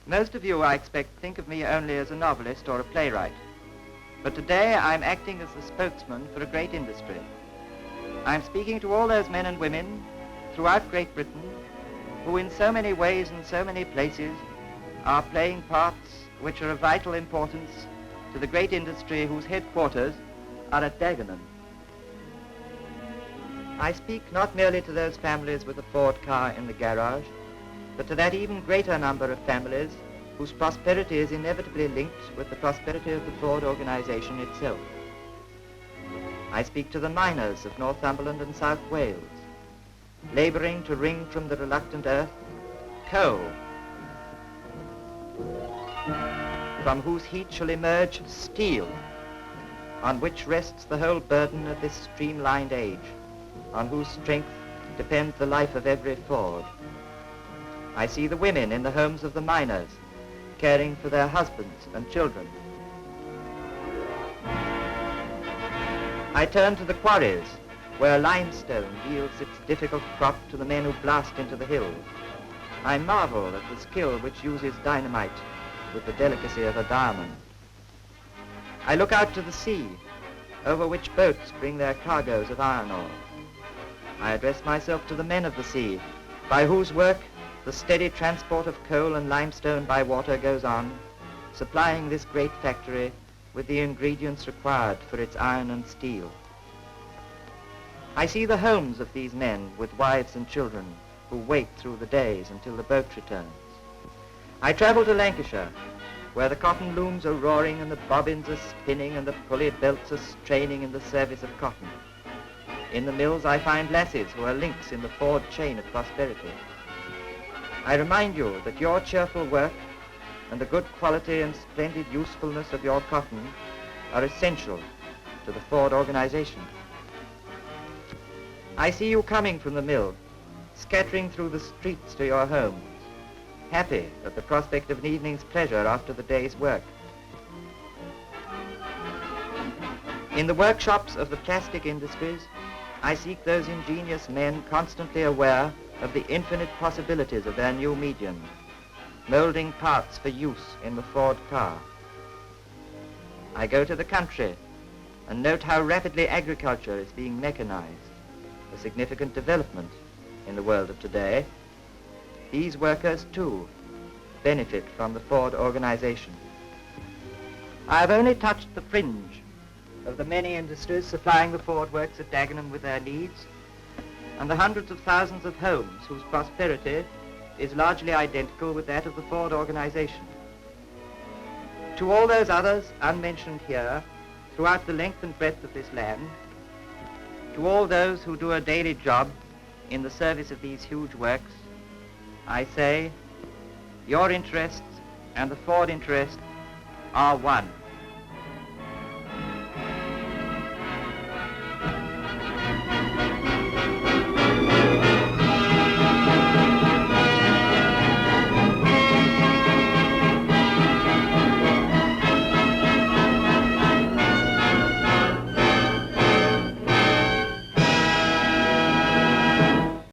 Most of you, I expect, think of me only as a novelist or a playwright. But today I'm acting as the spokesman for a great industry. I'm speaking to all those men and women throughout Great Britain who in so many ways and so many places are playing parts which are of vital importance to the great industry whose headquarters are at Dagenham. I speak not merely to those families with a Ford car in the garage, but to that even greater number of families whose prosperity is inevitably linked with the prosperity of the Ford organization itself. I speak to the miners of Northumberland and South Wales, laboring to wring from the reluctant earth coal, from whose heat shall emerge steel, on which rests the whole burden of this streamlined age, on whose strength depends the life of every Ford. I see the women in the homes of the miners, caring for their husbands and children. I turn to the quarries, where limestone yields its difficult crop to the men who blast into the hills. I marvel at the skill which uses dynamite with the delicacy of a diamond. I look out to the sea, over which boats bring their cargoes of iron ore. I address myself to the men of the sea, by whose work the steady transport of coal and limestone by water goes on, supplying this great factory with the ingredients required for its iron and steel. I see the homes of these men with wives and children who wait through the days until the boat returns. I travel to Lancashire, where the cotton looms are roaring and the bobbins are spinning and the pulley belts are straining in the service of cotton. In the mills I find lasses who are links in the Ford chain of prosperity. I remind you that your cheerful work and the good quality and splendid usefulness of your cotton are essential to the Ford organization. I see you coming from the mill, scattering through the streets to your homes, happy at the prospect of an evening's pleasure after the day's work. In the workshops of the plastic industries, I seek those ingenious men constantly aware of the infinite possibilities of their new medium, molding parts for use in the Ford car. I go to the country and note how rapidly agriculture is being mechanized, a significant development in the world of today. These workers, too, benefit from the Ford organization. I have only touched the fringe of the many industries supplying the Ford works at Dagenham with their needs, and the hundreds of thousands of homes whose prosperity is largely identical with that of the Ford organization. To all those others unmentioned here, throughout the length and breadth of this land, to all those who do a daily job in the service of these huge works, I say, your interests and the Ford interest are one.